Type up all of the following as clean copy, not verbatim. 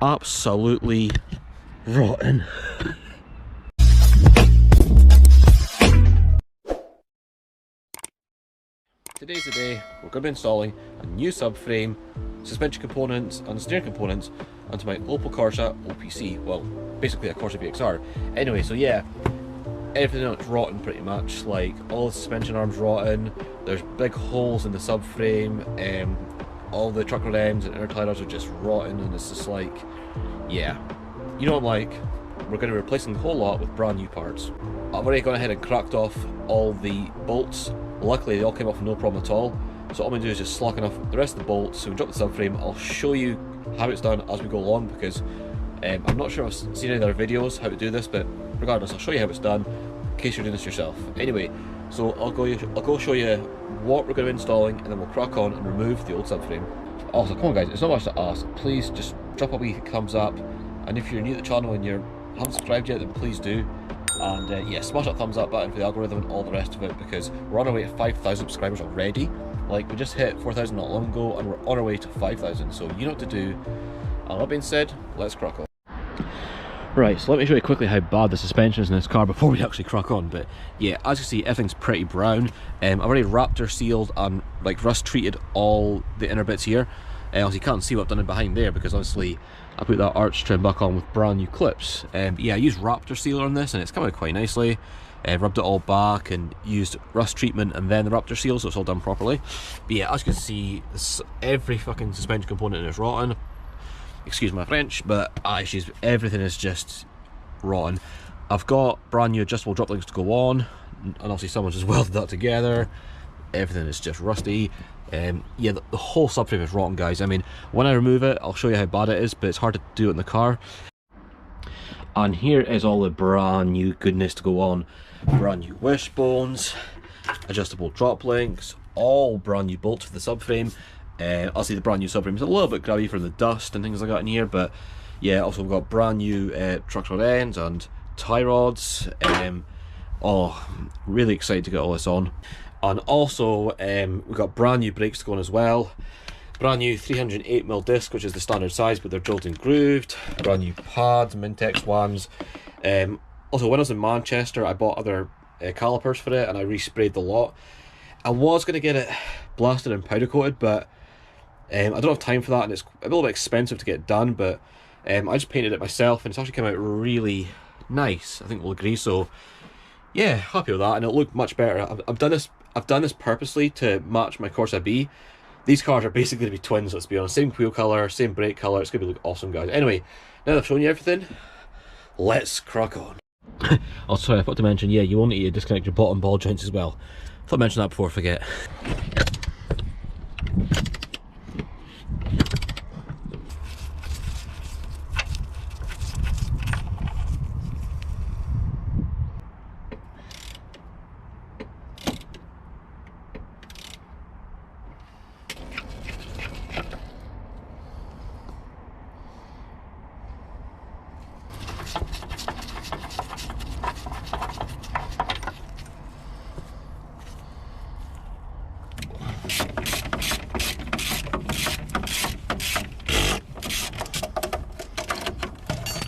absolutely rotten. Today's the day we're going to be installing a new subframe, suspension components and steering components onto my Opel Corsa OPC, well basically a Corsa VXR. Anyway, so yeah, everything on it's rotten pretty much, like all the suspension arms rotten, there's big holes in the subframe, all the truck rod ends and inner tires are just rotten, and it's just like, yeah, you know what I'm like, we're going to be replacing the whole lot with brand new parts. I've already gone ahead and cracked off all the bolts. Luckily they all came off no problem at all, so all I'm going to do is just slacken off the rest of the bolts. So we drop the subframe. I'll show you how it's done as we go along, because I'm not sure if I've seen any other videos how to do this, but regardless, I'll show you how it's done in case you're doing this yourself. Anyway, so I'll go show you what we're going to be installing, and then we'll crack on and remove the old subframe. Also, come on guys, it's not much to ask. Please just drop a wee thumbs up, and if you're new to the channel and you haven't subscribed yet, then please do. And yeah, smash that thumbs up button for the algorithm and all the rest of it, because we're on our way to 5,000 subscribers already. Like, we just hit 4,000 not long ago, and we're on our way to 5,000, so you know what to do. And that being said, let's crack on. Right, so let me show you quickly how bad the suspension is in this car before we actually crack on. But yeah, as you see, everything's pretty brown. I've already Raptor sealed and like rust treated all the inner bits here. Also, you can't see what I've done in behind there, because obviously I put that arch trim back on with brand new clips. Yeah, I used Raptor sealer on this and it's come out quite nicely. Rubbed it all back and used rust treatment and then the Raptor seal, so it's all done properly. But yeah, as you can see, every fucking suspension component is rotten. Excuse my French, but everything is just rotten. I've got brand new adjustable drop links to go on, and obviously someone's just welded that together. Everything is just rusty. Yeah, the whole subframe is rotten, guys. I mean, when I remove it, I'll show you how bad it is, but it's hard to do it in the car. And here is all the brand new goodness to go on. Brand new wishbones, adjustable drop links, all brand new bolts for the subframe. Obviously the brand new subframe is a little bit grubby from the dust and things like that in here, but yeah, also we've got brand new truck rod ends and tie rods. Oh, really excited to get all this on. And also we've got brand new brakes to go on as well. Brand new 308mm disc, which is the standard size, but they're drilled and grooved. Brand new pads, Mintex ones. Also, when I was in Manchester, I bought other calipers for it and I resprayed the lot. I was going to get it blasted and powder coated, but I don't have time for that, and it's a little bit expensive to get done. But I just painted it myself and it's actually come out really nice, I think we'll agree. So yeah, happy with that, and it'll look much better. I've done this purposely to match my Corsa B. These cars are basically going to be twins, let's be honest. Same wheel colour, same brake colour. It's going to look awesome, guys. Anyway, now that I've shown you everything, let's crack on. Oh, sorry, I forgot to mention, yeah, you will need to disconnect your bottom ball joints as well. I thought I mentioned that before I forget.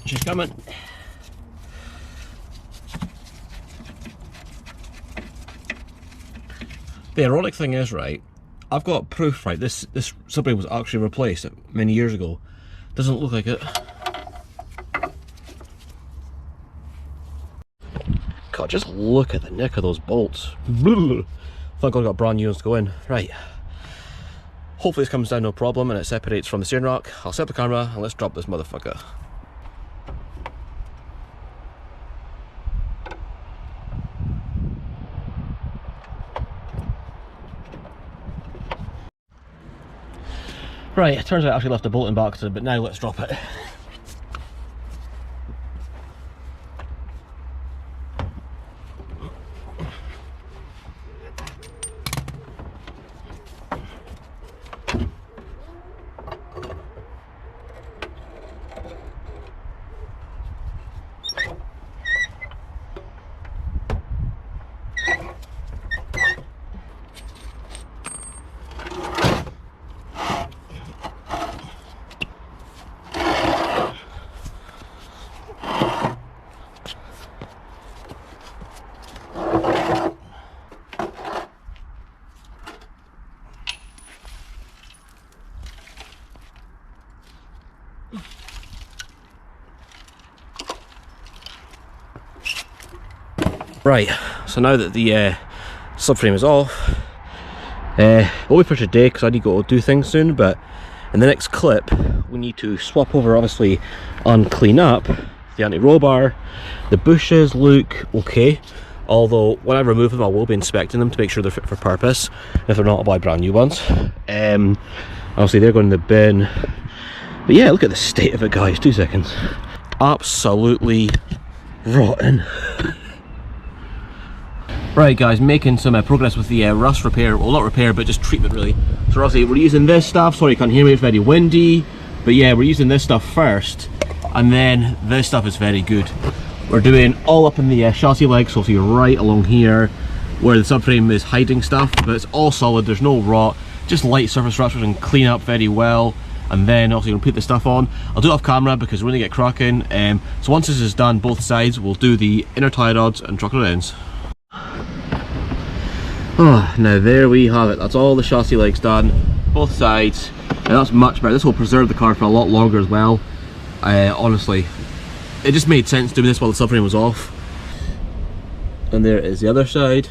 She's coming. The ironic thing is, right, I've got proof, right, this subframe was actually replaced many years ago. Doesn't look like it. God, just look at the neck of those bolts. Thank God I got brand new ones to go in. Right. Hopefully this comes down no problem and it separates from the steering rack. I'll set up the camera and let's drop this motherfucker. Right, it turns out I actually left the bolt in back, but now let's drop it. Right, so now that the subframe is off, we'll wait for today because I need to go do things soon, but in the next clip we need to swap over, obviously, and clean up the anti-roll bar. The bushes look okay, although when I remove them I will be inspecting them to make sure they're fit for purpose. If they're not, I'll buy brand new ones. Obviously they're going in the bin, but yeah, look at the state of it, guys. 2 seconds. Absolutely rotten. Right guys, making some progress with the rust repair, well not repair but just treatment really. So obviously we're using this stuff, sorry you can't hear me, it's very windy, but yeah, we're using this stuff first, and then this stuff is very good. We're doing all up in the chassis legs, so obviously right along here where the subframe is hiding stuff, but it's all solid, there's no rot, just light surface ruptures and clean up very well. And then obviously we'll put the stuff on. I'll do it off camera because we're going to get cracking. So once this is done, both sides, we'll do the inner tie rods and truck rod ends. Oh, now there we have it. That's all the chassis legs done, both sides, and that's much better. This will preserve the car for a lot longer as well. Honestly, it just made sense doing this while the subframe was off. And there is the other side.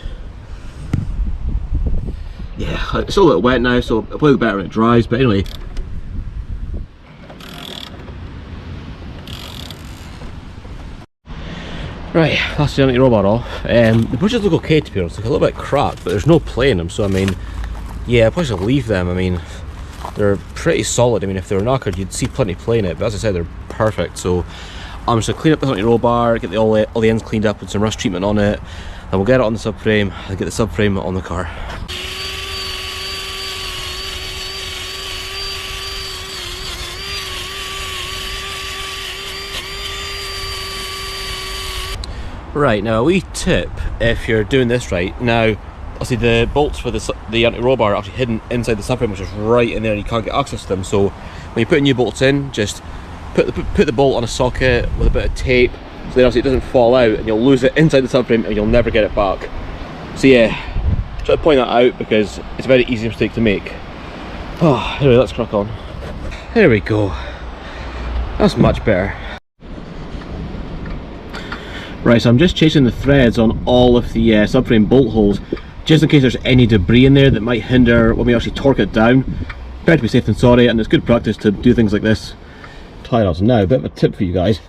Yeah, it's still a little wet now, so it'll probably look better when it dries, but anyway. Right, that's the anti-roll bar off. The bushes look okay to be honest, like a little bit cracked, but there's no play in them, so I mean, yeah, I'll probably just leave them. I mean, they're pretty solid. I mean, if they were knackered, you'd see plenty of play in it, but as I said, they're perfect. So I'm just going to clean up the anti-roll bar, get all the ends cleaned up with some rust treatment on it, and we'll get it on the subframe, and get the subframe on the car. Right, now a wee tip if you're doing this right. Now, obviously the bolts for the anti-roll bar are actually hidden inside the subframe, which is right in there and you can't get access to them. So when you put new bolts in, just put the bolt on a socket with a bit of tape, so then obviously it doesn't fall out and you'll lose it inside the subframe and you'll never get it back. So yeah, try to point that out because it's a very easy mistake to make. Oh, anyway, let's crack on. There we go. That's much better. Right, so I'm just chasing the threads on all of the subframe bolt holes, just in case there's any debris in there that might hinder when we actually torque it down. Better to be safe than sorry, and it's good practice to do things like this. Tie rods. Now, a bit of a tip for you guys.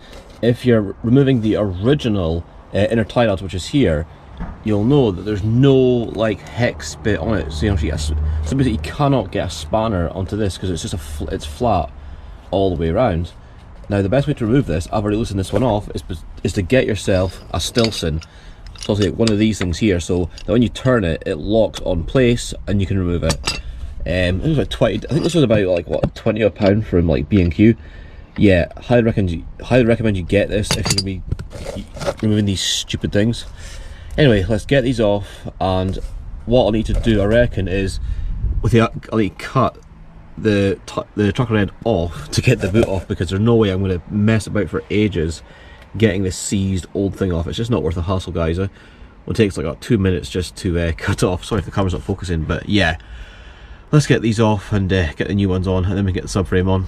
If you're removing the original inner tie rods, which is here, you'll know that there's no like hex bit on it. So basically you cannot get a spanner onto this because it's just it's flat all the way around. Now the best way to remove this, I've already loosened this one off, is to get yourself a Stilson. It's also one of these things here, so that when you turn it, it locks on place and you can remove it. It was like 20. I think this was about like what, 20 a pound from like B&Q. Yeah, highly recommend you get this if you're gonna be removing these stupid things. Anyway, let's get these off, and what I'll need to do, I reckon, is I'll need to cut the trucker head off to get the boot off, because there's no way I'm going to mess about for ages getting this seized old thing off. It's just not worth the hassle, guys. It takes like 2 minutes just to cut it off. Sorry if the camera's not focusing, but yeah, let's get these off and get the new ones on, and then we get the subframe on.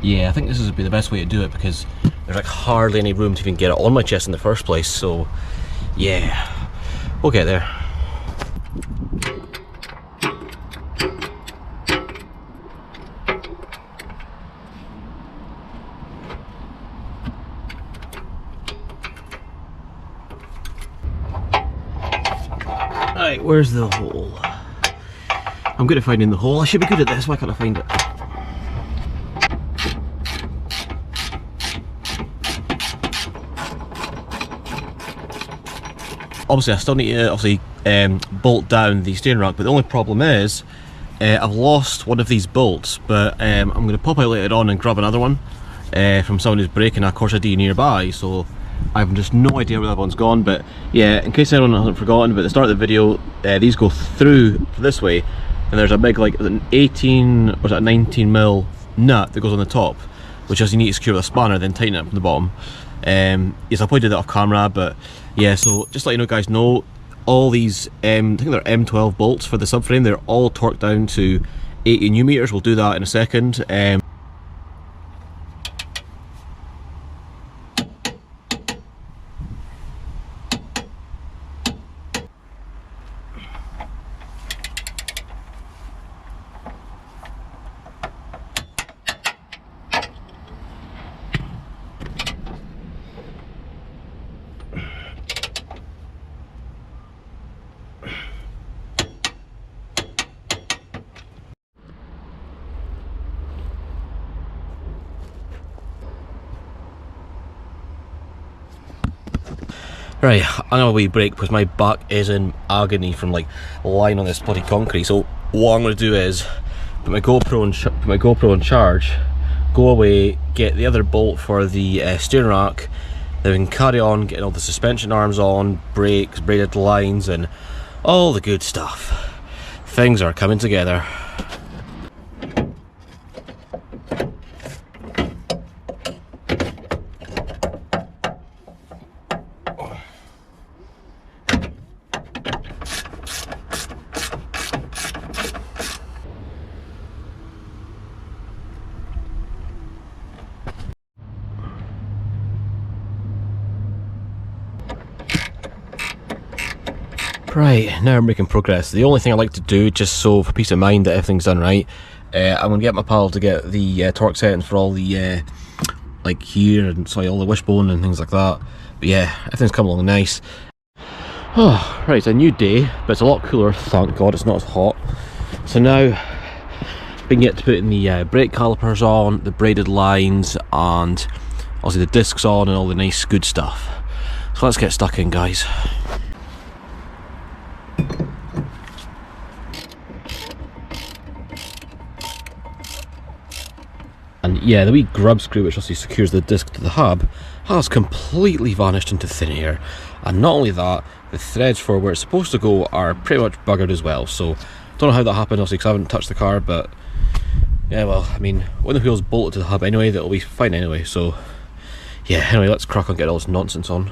Yeah, I think this would be the best way to do it, because there's like hardly any room to even get it on my chest in the first place. So yeah, we'll get there. Right, where's the hole? I'm good at finding the hole. I should be good at this. Why can't I find it? obviously I still need to bolt down the steering rack, but the only problem is I've lost one of these bolts, but I'm going to pop out later on and grab another one from someone who's braking a Corsa D nearby, so I have just no idea where that one's gone. But yeah, in case anyone hasn't forgotten, but at the start of the video, these go through this way, and there's a big, like, an 18 or is it a 19mm nut that goes on the top, which is you need to secure with a spanner, then tighten it up from the bottom. Yes, I probably did that off camera, but yeah, so just to let you know, guys, know all these, I think they're M12 bolts for the subframe, they're all torqued down to 80 Nm. We'll do that in a second. Right, I'm on a wee break because my back is in agony from like lying on this bloody concrete. So what I'm going to do is put my GoPro on charge, go away, get the other bolt for the steering rack, then we can carry on getting all the suspension arms on, brakes, braided lines, and all the good stuff. Things are coming together. Right, now I'm making progress. The only thing I like to do, just so for peace of mind that everything's done right, I'm going to get my pal to get the torque settings for all the, like here, and sorry, all the wishbone and things like that. But yeah, everything's come along nice. Oh, right, it's a new day, but it's a lot cooler, thank God, it's not as hot. So now, we can get to putting the brake calipers on, the braided lines, and obviously the discs on, and all the nice good stuff. So let's get stuck in, guys. And yeah, the wee grub screw which obviously secures the disc to the hub has completely vanished into thin air. And not only that, the threads for where it's supposed to go are pretty much buggered as well. So don't know how that happened, obviously, because I haven't touched the car, but yeah, well, I mean, when the wheel's bolted to the hub anyway, that'll be fine anyway. So yeah, anyway, let's crack on and get all this nonsense on.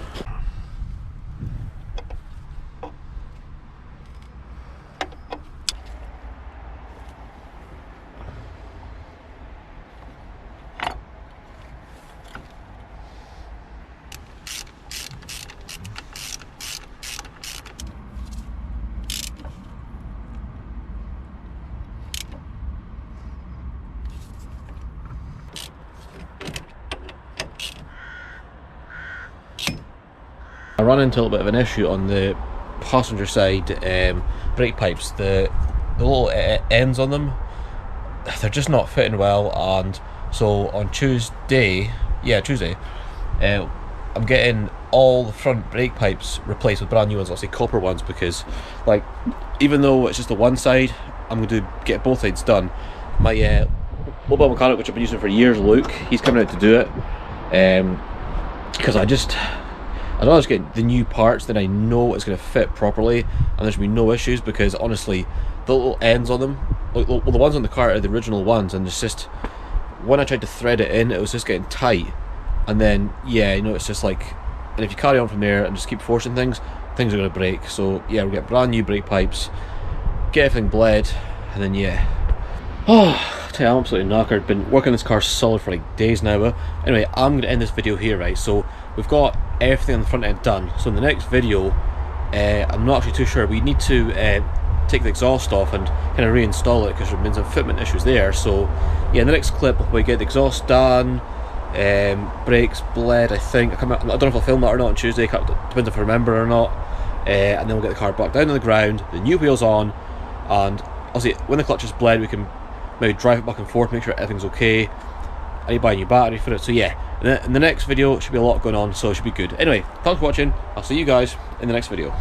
I ran into a little bit of an issue on the passenger side brake pipes. The little ends on them, they're just not fitting well, and so on Tuesday, I'm getting all the front brake pipes replaced with brand new ones, obviously copper ones, because like, even though it's just the one side, I'm going to get both sides done. My mobile mechanic, which I've been using for years, Luke, he's coming out to do it, because I'd rather just get the new parts, then I know it's going to fit properly and there should be no issues, because honestly the little ends on them, like, well, the ones on the car are the original ones, and it's just, when I tried to thread it in, it was just getting tight, and then yeah, you know, it's just like, and if you carry on from there and just keep forcing things are going to break. So yeah, we'll get brand new brake pipes, get everything bled, and then yeah. Oh, I tell you, I'm absolutely knackered. Been working this car solid for like days now. Anyway, I'm going to end this video here, right? So we've got everything on the front end done. So in the next video, I'm not actually too sure. We need to take the exhaust off and kind of reinstall it, because there's been some fitment issues there. So yeah, in the next clip we get the exhaust done, brakes bled, I think. I don't know if I'll film that or not on Tuesday, depends if I remember or not. And then we'll get the car back down on the ground, the new wheels on, and obviously when the clutch is bled we can maybe drive it back and forth, make sure everything's okay, I need to buy a new battery for it. So yeah, in the next video should be a lot going on, so it should be good. Anyway, thanks for watching. I'll see you guys in the next video.